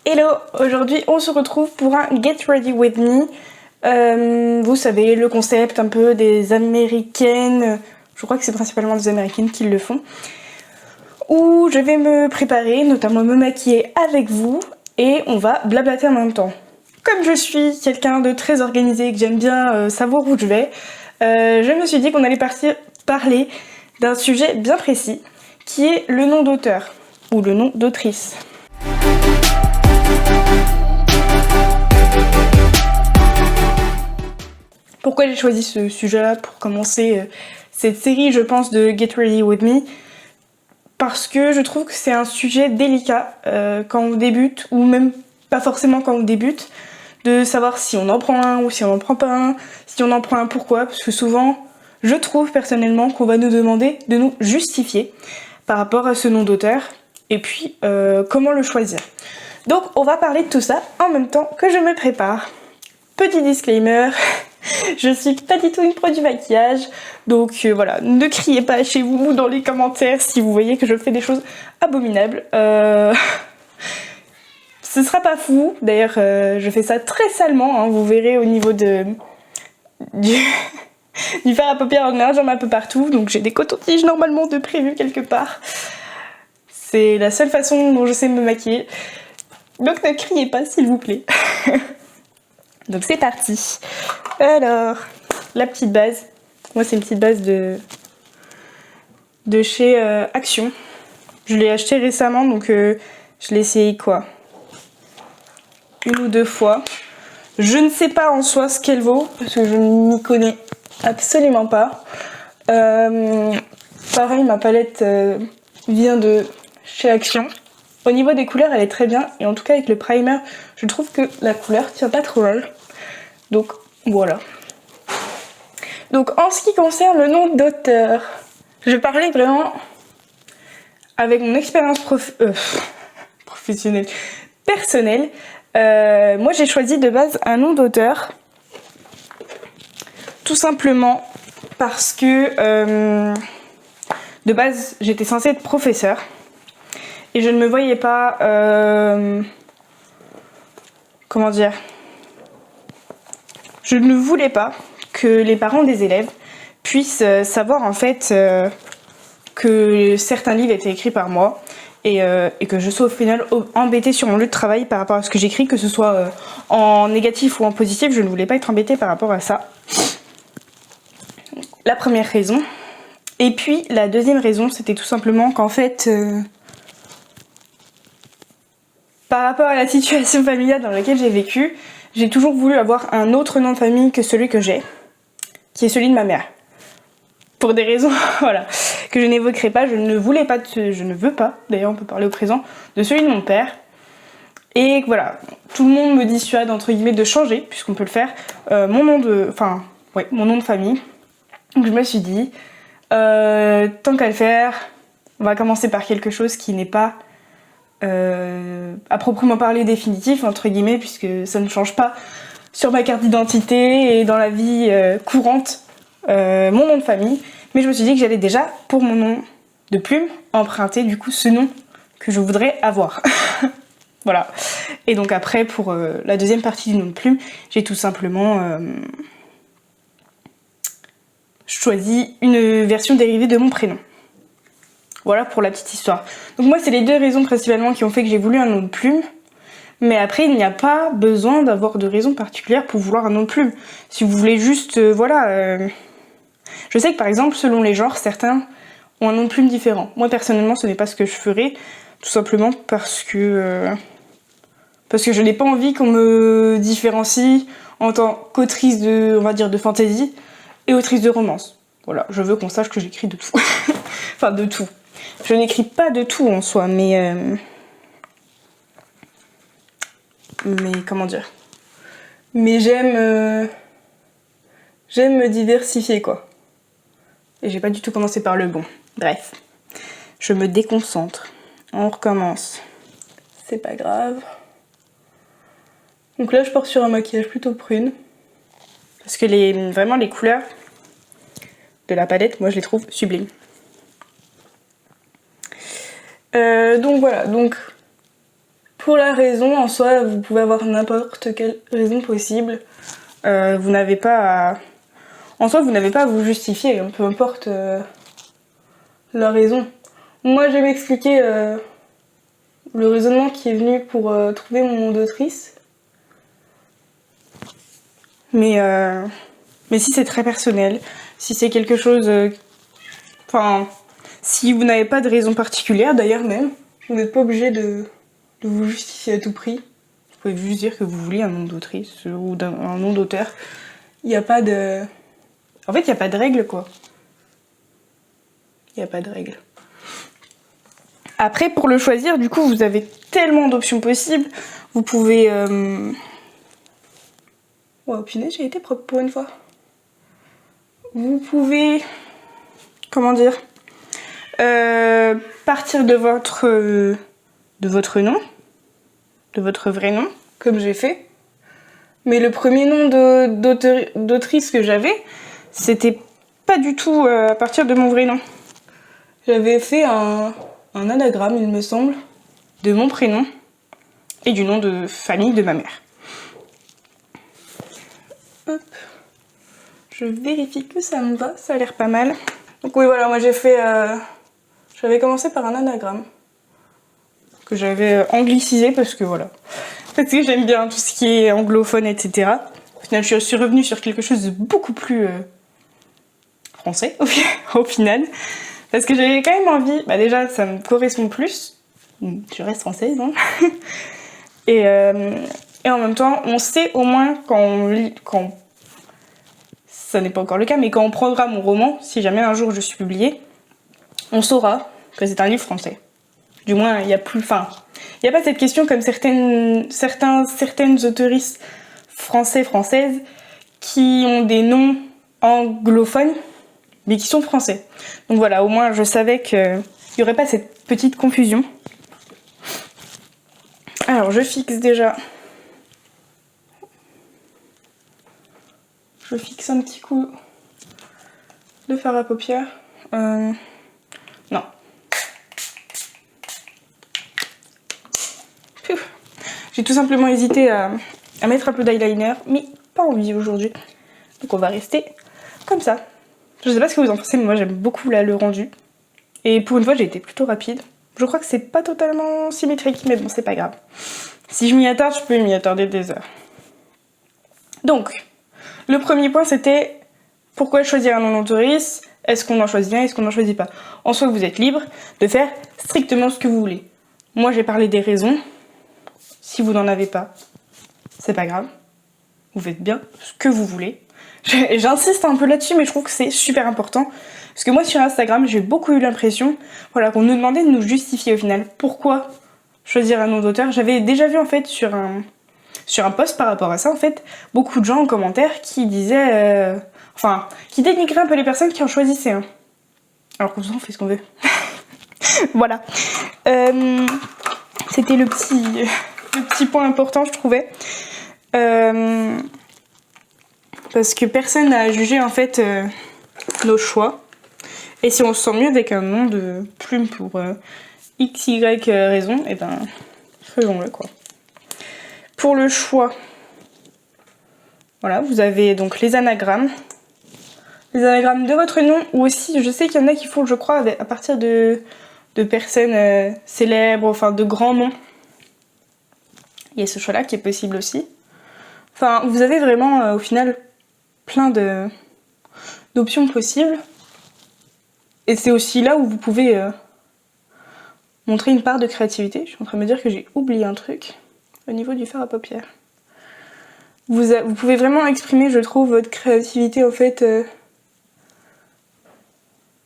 Hello, aujourd'hui on se retrouve pour un Get Ready With Me. Vous savez, le concept un peu des américaines, je crois que c'est principalement des américaines qui le font, où je vais me préparer, notamment me maquiller avec vous, et on va blablater en même temps. Comme je suis quelqu'un de très organisé et que j'aime bien savoir où je vais, je me suis dit qu'on allait parler d'un sujet bien précis, qui est le nom d'auteur, ou le nom d'autrice. Pourquoi j'ai choisi ce sujet-là pour commencer cette série, je pense, de Get Ready With Me? Parce que je trouve que c'est un sujet délicat quand on débute, ou même pas forcément quand on débute, de savoir si on en prend un ou si on en prend pas un, si on en prend un pourquoi, parce que souvent, je trouve personnellement qu'on va nous demander de nous justifier par rapport à ce nom d'auteur, et puis comment le choisir. Donc on va parler de tout ça en même temps que je me prépare. Petit disclaimer, je suis pas du tout une pro du maquillage, donc voilà, ne criez pas chez vous dans les commentaires si vous voyez que je fais des choses abominables. Ce sera pas fou, d'ailleurs je fais ça très salement, hein, vous verrez au niveau du fard à paupières en général, j'en mets un peu partout, donc j'ai des cotons-tiges normalement de prévu quelque part. C'est la seule façon dont je sais me maquiller, donc ne criez pas s'il vous plaît. Donc c'est parti. Alors, la petite base. Moi c'est une petite base de chez Action. Je l'ai acheté récemment, donc je l'ai essayé quoi, une ou deux fois. Je ne sais pas en soi ce qu'elle vaut, parce que je n'y connais absolument pas. Pareil, ma palette vient de chez Action. Au niveau des couleurs, elle est très bien, et en tout cas avec le primer, je trouve que la couleur tient pas trop mal. Donc voilà. Donc en ce qui concerne le nom d'auteur, je vais parler vraiment avec mon expérience professionnelle, personnelle. Moi j'ai choisi de base un nom d'auteur, tout simplement parce que de base j'étais censée être professeure et je ne me voyais pas, comment dire, je ne voulais pas que les parents des élèves puissent savoir en fait que certains livres étaient écrits par moi et que je sois au final embêtée sur mon lieu de travail par rapport à ce que j'écris, que ce soit en négatif ou en positif. Je ne voulais pas être embêtée par rapport à ça. La première raison. Et puis la deuxième raison, c'était tout simplement qu'en fait, par rapport à la situation familiale dans laquelle j'ai vécu, j'ai toujours voulu avoir un autre nom de famille que celui que j'ai, qui est celui de ma mère. Pour des raisons voilà, que je n'évoquerai pas, je ne veux pas, d'ailleurs on peut parler au présent, de celui de mon père. Et voilà, tout le monde me dissuade entre guillemets de changer, puisqu'on peut le faire, mon nom de famille. Donc je me suis dit, tant qu'à le faire, on va commencer par quelque chose qui n'est pas à proprement parler définitif, entre guillemets, puisque ça ne change pas sur ma carte d'identité et dans la vie courante mon nom de famille, mais je me suis dit que j'allais déjà, pour mon nom de plume, emprunter du coup ce nom que je voudrais avoir. Voilà. Et donc après, pour la deuxième partie du nom de plume, j'ai tout simplement choisi une version dérivée de mon prénom. Voilà pour la petite histoire. Donc moi, c'est les deux raisons principalement qui ont fait que j'ai voulu un nom de plume. Mais après, il n'y a pas besoin d'avoir de raison particulière pour vouloir un nom de plume. Si vous voulez juste, je sais que par exemple, selon les genres, certains ont un nom de plume différent. Moi, personnellement, ce n'est pas ce que je ferais, tout simplement parce que je n'ai pas envie qu'on me différencie en tant qu'autrice de, on va dire, de fantasy et autrice de romance. Voilà, je veux qu'on sache que j'écris de tout. Enfin, de tout. Je n'écris pas de tout en soi, mais comment dire, mais j'aime me diversifier quoi. Et j'ai pas du tout commencé par le bon. Bref, je me déconcentre. On recommence. C'est pas grave. Donc là je pars sur un maquillage plutôt prune, parce que vraiment les couleurs de la palette, moi je les trouve sublimes. Donc voilà, donc Pour la raison, en soi, vous pouvez avoir n'importe quelle raison possible. Vous n'avez pas à... En soi, vous n'avez pas à vous justifier, peu importe la raison. Moi, je vais m'expliquer le raisonnement qui est venu pour trouver mon nom d'autrice. Mais si c'est très personnel, si c'est quelque chose... Enfin, si vous n'avez pas de raison particulière, d'ailleurs même, vous n'êtes pas obligé de vous justifier à tout prix. Vous pouvez juste dire que vous voulez un nom d'autrice ou un nom d'auteur. Il n'y a pas de... En fait, il n'y a pas de règle, quoi. Il n'y a pas de règle. Après, pour le choisir, du coup, vous avez tellement d'options possibles. Vous pouvez... Oh, punaise, j'ai été propre pour une fois. Vous pouvez... Comment dire, partir de votre nom, de votre vrai nom, comme j'ai fait. Mais le premier nom d'autrice que j'avais, c'était pas du tout à partir de mon vrai nom. J'avais fait un anagramme, il me semble, de mon prénom et du nom de famille de ma mère. Hop. Je vérifie que ça me va, ça a l'air pas mal. Donc oui, voilà, moi j'avais commencé par un anagramme que j'avais anglicisé parce que voilà, parce que j'aime bien tout ce qui est anglophone, etc. Au final, je suis revenue sur quelque chose de beaucoup plus français au final, parce que j'avais quand même envie, bah déjà ça me correspond plus, je reste française, hein. Et en même temps, on sait au moins quand on lit, ça n'est pas encore le cas, mais quand on prendra mon roman, si jamais un jour je suis publiée, on saura que c'est un livre français. Du moins, il n'y a plus... Enfin, il n'y a pas cette question comme certaines autoristes françaises qui ont des noms anglophones, mais qui sont français. Donc voilà, au moins je savais qu'il n'y aurait pas cette petite confusion. Alors, je fixe déjà... Je fixe un petit coup de fard à paupières. Non. J'ai tout simplement hésité à mettre un peu d'eyeliner, mais pas envie aujourd'hui. Donc on va rester comme ça. Je sais pas ce que vous en pensez, mais moi j'aime beaucoup là, le rendu. Et pour une fois, j'ai été plutôt rapide. Je crois que c'est pas totalement symétrique, mais bon, c'est pas grave. Si je m'y attarde, je peux m'y attarder des heures. Donc, le premier point, c'était pourquoi choisir un nom d'autrice? Est-ce qu'on en choisit un? Est-ce qu'on n'en choisit pas? En soi, vous êtes libre de faire strictement ce que vous voulez. Moi, j'ai parlé des raisons. Si vous n'en avez pas, c'est pas grave. Vous faites bien ce que vous voulez. J'insiste un peu là-dessus, mais je trouve que c'est super important. Parce que moi, sur Instagram, j'ai beaucoup eu l'impression qu'on nous demandait de nous justifier au final. Pourquoi choisir un nom d'auteur? J'avais déjà vu en fait sur un post par rapport à ça, en fait, beaucoup de gens en commentaire qui disaient... qui dénigraient un peu les personnes qui en choisissaient un. Alors comme ça, on fait ce qu'on veut. Voilà. C'était le petit point important, je trouvais. Parce que personne n'a jugé en fait nos choix. Et si on se sent mieux avec un nom de plume pour x, y raison, et ben faisons-le quoi. Pour le choix, voilà, vous avez donc les anagrammes. Les anagrammes de votre nom, ou aussi, je sais qu'il y en a qui font, je crois, à partir de personnes célèbres, enfin de grands noms. Il y a ce choix-là qui est possible aussi. Enfin, vous avez vraiment, au final, plein d'options possibles. Et c'est aussi là où vous pouvez montrer une part de créativité. Je suis en train de me dire que j'ai oublié un truc au niveau du fard à paupières. Vous pouvez vraiment exprimer, je trouve, votre créativité, en fait,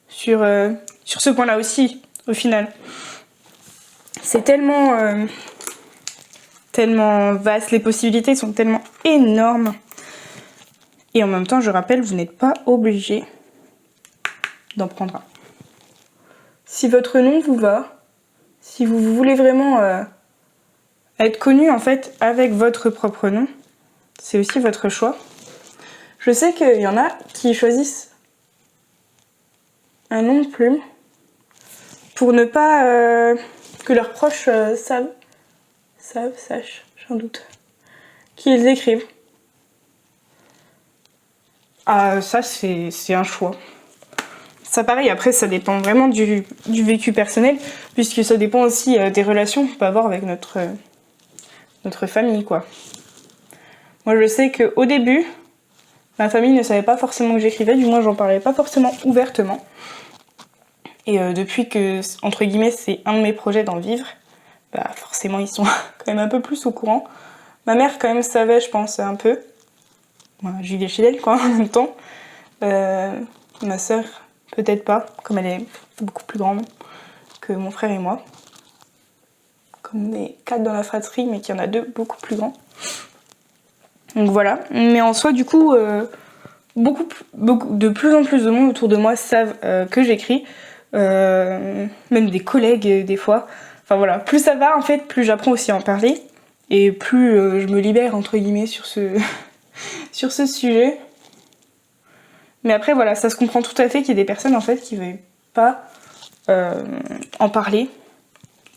sur ce point-là aussi, au final. C'est tellement vaste, les possibilités sont tellement énormes. Et en même temps, je rappelle, vous n'êtes pas obligé d'en prendre un. Si votre nom vous va, si vous voulez vraiment être connu en fait avec votre propre nom, c'est aussi votre choix. Je sais qu'il y en a qui choisissent un nom de plume pour ne pas que leurs proches sachent, j'ai un doute, qui les écrivent. Ah, ça, c'est un choix. Ça, pareil, après, ça dépend vraiment du vécu personnel, puisque ça dépend aussi des relations qu'on peut avoir avec notre famille, quoi. Moi, je sais qu'au début, ma famille ne savait pas forcément que j'écrivais, du moins, j'en parlais pas forcément ouvertement. Et depuis que, entre guillemets, c'est un de mes projets d'en vivre, bah forcément, ils sont quand même un peu plus au courant. Ma mère, quand même, savait, je pense, un peu. Voilà, j'y vais chez elle, quoi, en même temps. Ma sœur, peut-être pas, comme elle est beaucoup plus grande que mon frère et moi. Comme on est 4 dans la fratrie, mais qu'il y en a 2 beaucoup plus grands. Donc voilà. Mais en soi, du coup, de plus en plus de monde autour de moi savent que j'écris. Même des collègues, des fois. Enfin voilà, plus ça va, en fait, plus j'apprends aussi à en parler. Et plus je me libère, entre guillemets, sur ce, sur ce sujet. Mais après, voilà, ça se comprend tout à fait qu'il y ait des personnes, en fait, qui ne veulent pas en parler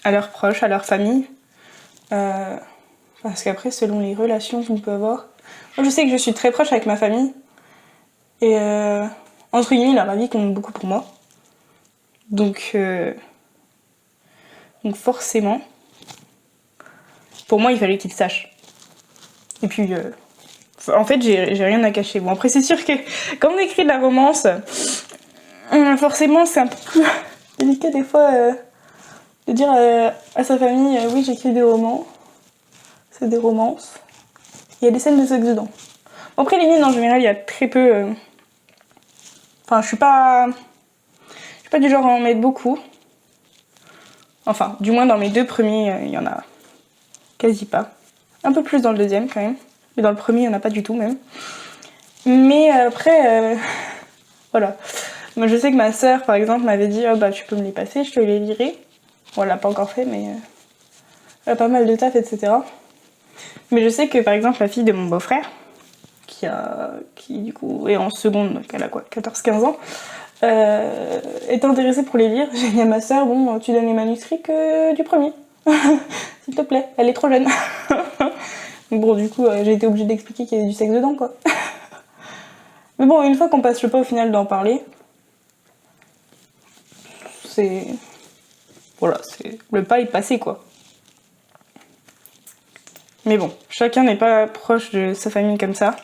à leurs proches, à leur famille. Parce qu'après, selon les relations qu'on peut avoir... Moi, je sais que je suis très proche avec ma famille. Et entre guillemets, leur avis compte beaucoup pour moi. Donc forcément, pour moi, il fallait qu'ils sachent. Et puis... en fait, j'ai rien à cacher. Bon, après, c'est sûr que quand on écrit de la romance, forcément, c'est un peu plus délicat des fois de dire à sa famille oui, j'écris des romans. C'est des romances. Il y a des scènes de sexe dedans. Bon, après, les miennes, en général, il y a très peu... Enfin, je suis pas du genre à en mettre beaucoup. Enfin, du moins, dans mes 2 premiers, il y en a quasi pas. Un peu plus dans le deuxième, quand même. Mais dans le premier, il n'y en a pas du tout même. Mais après, voilà. Moi, je sais que ma sœur, par exemple, m'avait dit oh, bah, tu peux me les passer, je te les lirai. Bon, elle l'a pas encore fait, mais elle a pas mal de taf, etc. Mais je sais que, par exemple, la fille de mon beau-frère, qui du coup est en seconde, donc elle a quoi, 14-15 ans, est intéressée pour les lire. J'ai dit à ma sœur bon, tu donnes les manuscrits que du premier. S'il te plaît, elle est trop jeune. Bon, du coup, j'ai été obligée d'expliquer qu'il y avait du sexe dedans, quoi. Mais bon, une fois qu'on passe le pas au final d'en parler, c'est... Voilà, le pas est passé, quoi. Mais bon, chacun n'est pas proche de sa famille comme ça.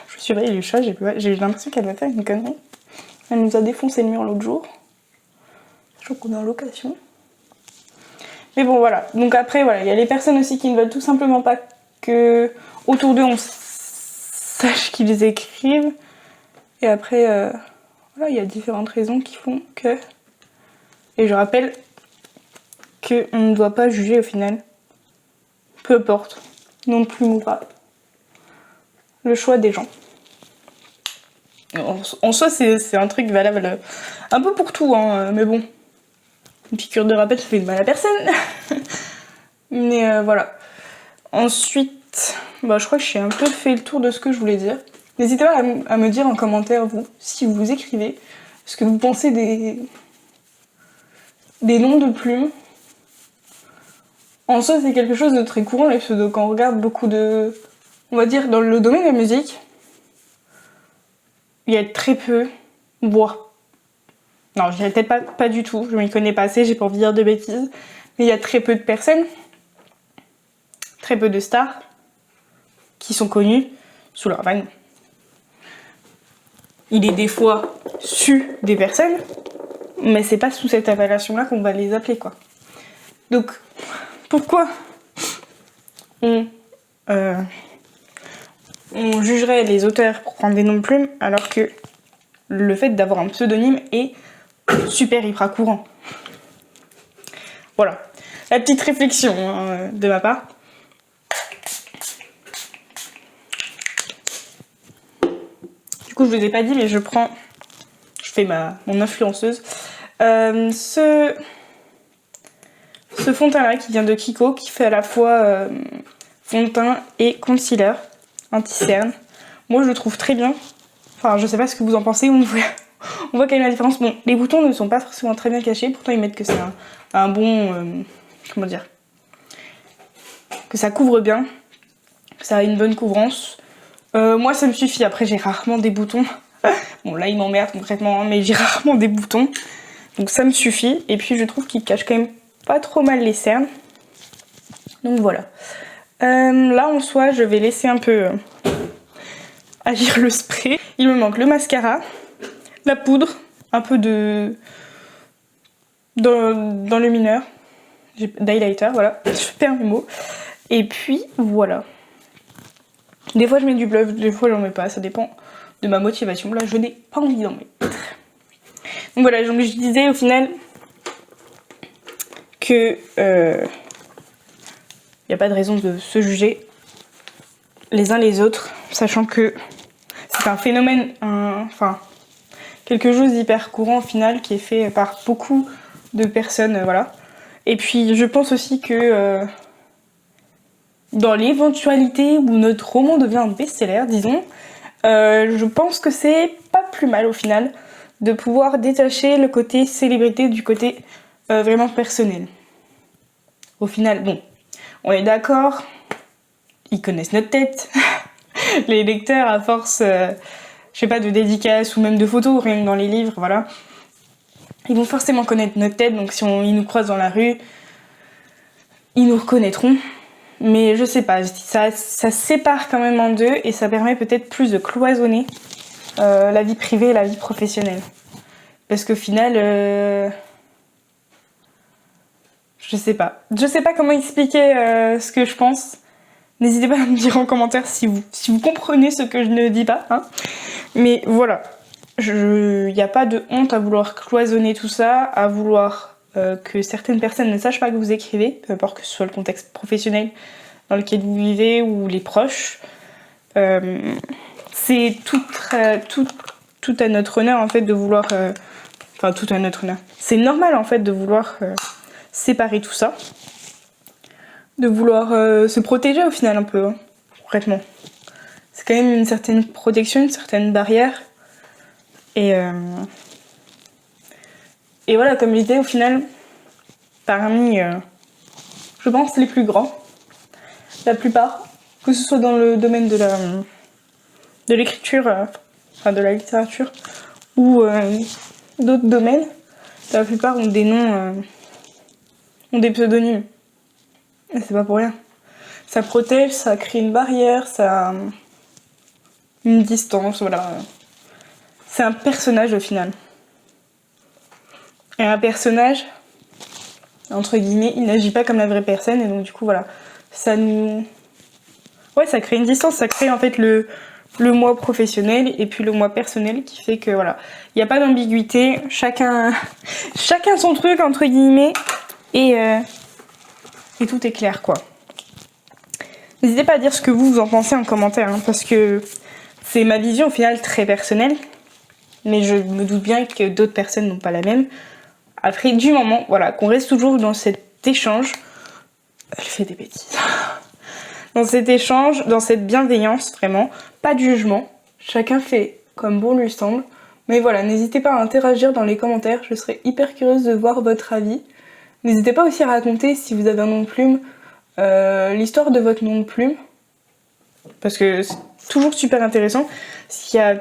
Je surveille le chat, j'ai l'impression qu'elle va faire une connerie. Elle nous a défoncé le mur l'autre jour. Je crois qu'on est en location. Mais bon, voilà. Donc après, voilà, il y a les personnes aussi qui ne veulent tout simplement pas que autour d'eux on sache qu'ils écrivent. Et après, voilà, il y a différentes raisons qui font que... Et je rappelle qu'on ne doit pas juger au final. Peu importe. Non plus ou pas. Le choix des gens. En soi, c'est un truc valable un peu pour tout, hein, mais bon. Une piqûre de rappel, ça fait de mal à personne. Mais voilà. Ensuite, bah, je crois que j'ai un peu fait le tour de ce que je voulais dire. N'hésitez pas à me dire en commentaire, vous, si vous écrivez, ce que vous pensez des noms de plumes. En soi, c'est quelque chose de très courant, les pseudos. Quand on regarde beaucoup de... On va dire, dans le domaine de la musique, il y a très peu, voire... Non, je dirais peut-être pas du tout, je m'y connais pas assez, j'ai pas envie de dire de bêtises, mais il y a très peu de personnes, très peu de stars, qui sont connues sous leur van. Il est des fois su des personnes, mais c'est pas sous cette appellation-là qu'on va les appeler, quoi. Donc, pourquoi on jugerait les auteurs pour prendre des noms de plumes, alors que le fait d'avoir un pseudonyme est super hyper courant. Voilà, la petite réflexion de ma part. Du coup, je vous ai pas dit, mais je fais mon influenceuse. Ce fond de teint là qui vient de Kiko, qui fait à la fois fond de teint et concealer anti-cerne. Moi, je le trouve très bien. Enfin, je sais pas ce que vous en pensez, On voit quand même la différence. Bon, les boutons ne sont pas forcément très bien cachés, pourtant ils mettent que c'est un bon... comment dire, que ça couvre bien, que ça a une bonne couvrance. Moi ça me suffit, après j'ai rarement des boutons. Bon là il m'emmerde concrètement, hein, mais j'ai rarement des boutons. Donc ça me suffit. Et puis je trouve qu'il cache quand même pas trop mal les cernes. Donc voilà. Là en soi je vais laisser un peu agir le spray. Il me manque le mascara, la poudre, un peu dans le mineur, d'highlighter, voilà, je perds mes mots. Et puis voilà. Des fois je mets du blush, des fois j'en mets pas, ça dépend de ma motivation. Là je n'ai pas envie d'en mettre. Donc voilà, donc je disais au final que y a pas de raison de se juger les uns les autres, sachant que c'est un phénomène, enfin quelque chose d'hyper courant au final qui est fait par beaucoup de personnes, voilà. Et puis je pense aussi que dans l'éventualité où notre roman devient un best-seller, disons, je pense que c'est pas plus mal au final de pouvoir détacher le côté célébrité du côté vraiment personnel. Au final, bon, on est d'accord, ils connaissent notre tête. Les lecteurs, à force, je sais pas, de dédicaces ou même de photos, rien que dans les livres, voilà. Ils vont forcément connaître notre tête, donc si ils nous croisent dans la rue, ils nous reconnaîtront. Mais je sais pas, ça sépare quand même en deux et ça permet peut-être plus de cloisonner la vie privée et la vie professionnelle. Parce qu'au final, je sais pas. Je sais pas comment expliquer ce que je pense. N'hésitez pas à me dire en commentaire si vous comprenez ce que je ne dis pas. Hein. Mais voilà, il n'y a pas de honte à vouloir cloisonner tout ça, à vouloir que certaines personnes ne sachent pas que vous écrivez, peu importe que ce soit le contexte professionnel dans lequel vous vivez ou les proches. C'est tout à notre honneur en fait de vouloir... Enfin, tout à notre honneur. C'est normal en fait de vouloir séparer tout ça. De vouloir se protéger au final un peu, hein, concrètement. C'est quand même une certaine protection, une certaine barrière. Et voilà, comme je disais, au final, parmi, je pense, les plus grands, la plupart, que ce soit dans le domaine de l'écriture, enfin de la littérature, ou d'autres domaines, la plupart ont des noms, ont des pseudonymes. Et c'est pas pour rien. Ça protège, ça crée une barrière, ça... une distance, voilà. C'est un personnage au final. Et un personnage, entre guillemets, il n'agit pas comme la vraie personne, et donc du coup, voilà. Ça nous... Ouais, ça crée une distance, ça crée en fait le moi professionnel et puis le moi personnel qui fait que, voilà. Il n'y a pas d'ambiguïté, chacun son truc, entre guillemets, et tout est clair, quoi. N'hésitez pas à dire ce que vous en pensez en commentaire, hein, parce que c'est ma vision au final très personnelle, mais je me doute bien que d'autres personnes n'ont pas la même. Après, du moment, voilà, qu'on reste toujours dans cet échange, elle fait des bêtises, dans cet échange, dans cette bienveillance, vraiment, pas de jugement, chacun fait comme bon lui semble, mais voilà, n'hésitez pas à interagir dans les commentaires, je serais hyper curieuse de voir votre avis. N'hésitez pas aussi à raconter, si vous avez un nom de plume, l'histoire de votre nom de plume, parce que c'est toujours super intéressant. Il y a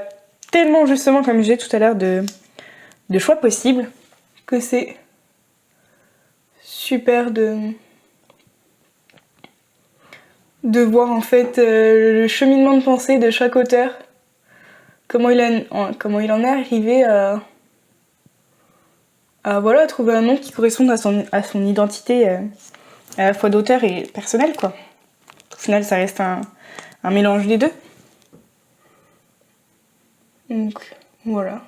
tellement, justement, comme je disais tout à l'heure, de choix possibles, que c'est super de voir en fait le cheminement de pensée de chaque auteur, comment il en est arrivé à voilà, trouver un nom qui corresponde à son identité à la fois d'auteur et personnel, quoi. Au final, ça reste un mélange des deux. Donc, voilà.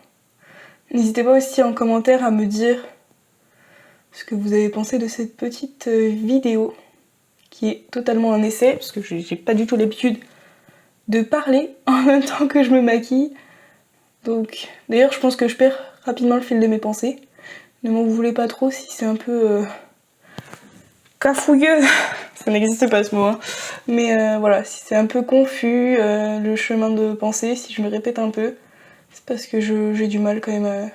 N'hésitez pas aussi en commentaire à me dire ce que vous avez pensé de cette petite vidéo qui est totalement un essai, parce que j'ai pas du tout l'habitude de parler en même temps que je me maquille. Donc, d'ailleurs, je pense que je perds rapidement le fil de mes pensées. Ne m'en voulez pas trop si c'est un peu cafouilleux, ça n'existe pas ce mot, hein. Mais voilà, si c'est un peu confus, le chemin de pensée, si je me répète un peu, c'est parce que j'ai du mal quand même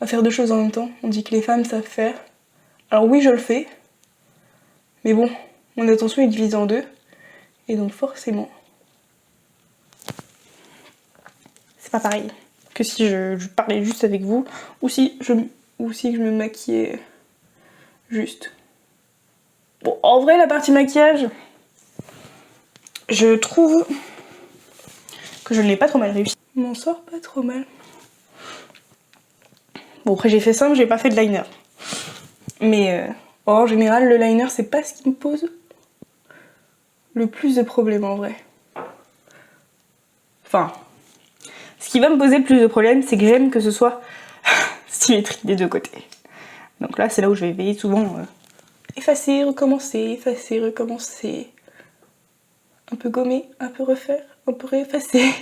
à faire deux choses en même temps. On dit que les femmes savent faire. Alors oui, je le fais. Mais bon, mon attention est divisée en deux. Et donc forcément, c'est pas pareil que si je parlais juste avec vous ou si je me maquillais juste. Bon, en vrai, la partie maquillage, je trouve que je ne l'ai pas trop mal réussi. Je m'en sors pas trop mal. Bon, après j'ai fait simple, j'ai pas fait de liner. Mais en général, le liner, c'est pas ce qui me pose le plus de problèmes en vrai. Enfin, ce qui va me poser le plus de problèmes, c'est que j'aime que ce soit symétrique des deux côtés. Donc là, c'est là où je vais veiller souvent effacer, recommencer, un peu gommer, un peu refaire, un peu réeffacer.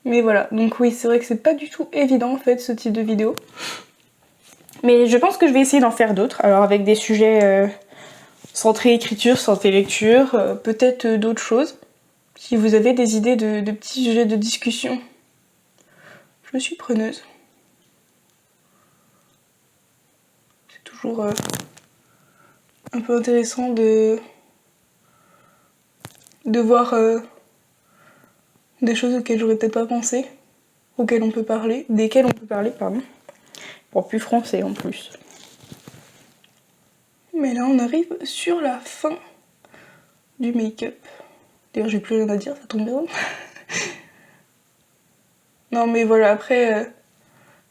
Mais voilà, donc oui, c'est vrai que c'est pas du tout évident en fait ce type de vidéo. Mais je pense que je vais essayer d'en faire d'autres, alors avec des sujets centrés écriture, centrés lecture, peut-être d'autres choses. Si vous avez des idées de petits sujets de discussion, je suis preneuse. C'est toujours un peu intéressant de voir des choses auxquelles j'aurais peut-être pas pensé, desquelles on peut parler, pardon. Pour plus français en plus. Mais là on arrive sur la fin du make-up. D'ailleurs j'ai plus rien à dire, ça tombe bien. Non mais voilà, après,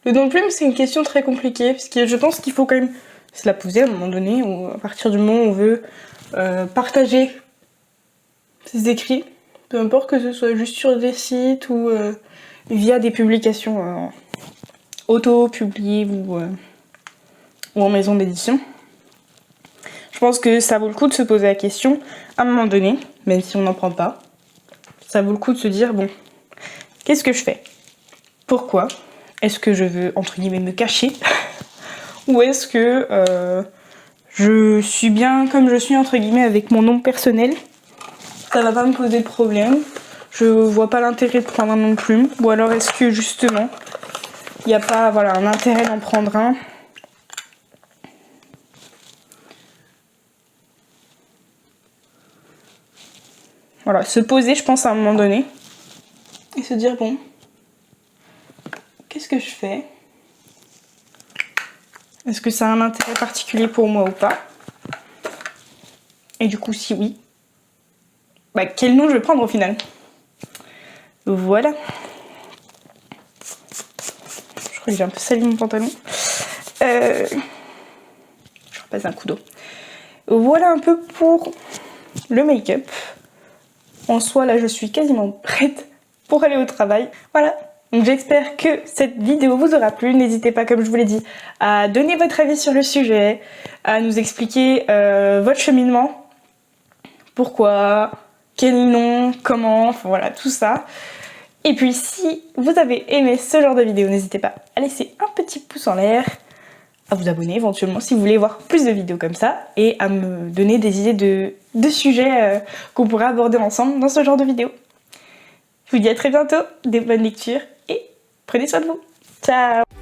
le don de plume c'est une question très compliquée, parce que je pense qu'il faut quand même se la poser à un moment donné, ou à partir du moment où on veut partager ses écrits, peu importe que ce soit juste sur des sites ou via des publications auto-publiées ou en maison d'édition. Je pense que ça vaut le coup de se poser la question à un moment donné, même si on n'en prend pas. Ça vaut le coup de se dire, bon, qu'est-ce que je fais? Pourquoi? Est-ce que je veux, entre guillemets, me cacher? Ou est-ce que je suis bien comme je suis, entre guillemets, avec mon nom personnel? Ça va pas me poser de problème. Je vois pas l'intérêt de prendre un nom de plume. Ou alors est-ce que, justement, il n'y a pas un intérêt d'en prendre un? Voilà, se poser, je pense, à un moment donné. Et se dire, bon, qu'est-ce que je fais? Est-ce que ça a un intérêt particulier pour moi ou pas? Et du coup, si oui, quel nom je vais prendre au final? Voilà. Je crois que j'ai un peu sali mon pantalon. Je repasse un coup d'eau. Voilà un peu pour le make-up. En soi, là, je suis quasiment prête pour aller au travail. Voilà. Donc j'espère que cette vidéo vous aura plu. N'hésitez pas, comme je vous l'ai dit, à donner votre avis sur le sujet, à nous expliquer votre cheminement. Pourquoi, quel nom, comment, enfin voilà, tout ça. Et puis si vous avez aimé ce genre de vidéo, n'hésitez pas à laisser un petit pouce en l'air, à vous abonner éventuellement si vous voulez voir plus de vidéos comme ça, et à me donner des idées de sujets qu'on pourrait aborder ensemble dans ce genre de vidéo. Je vous dis à très bientôt, des bonnes lectures, et prenez soin de vous. Ciao!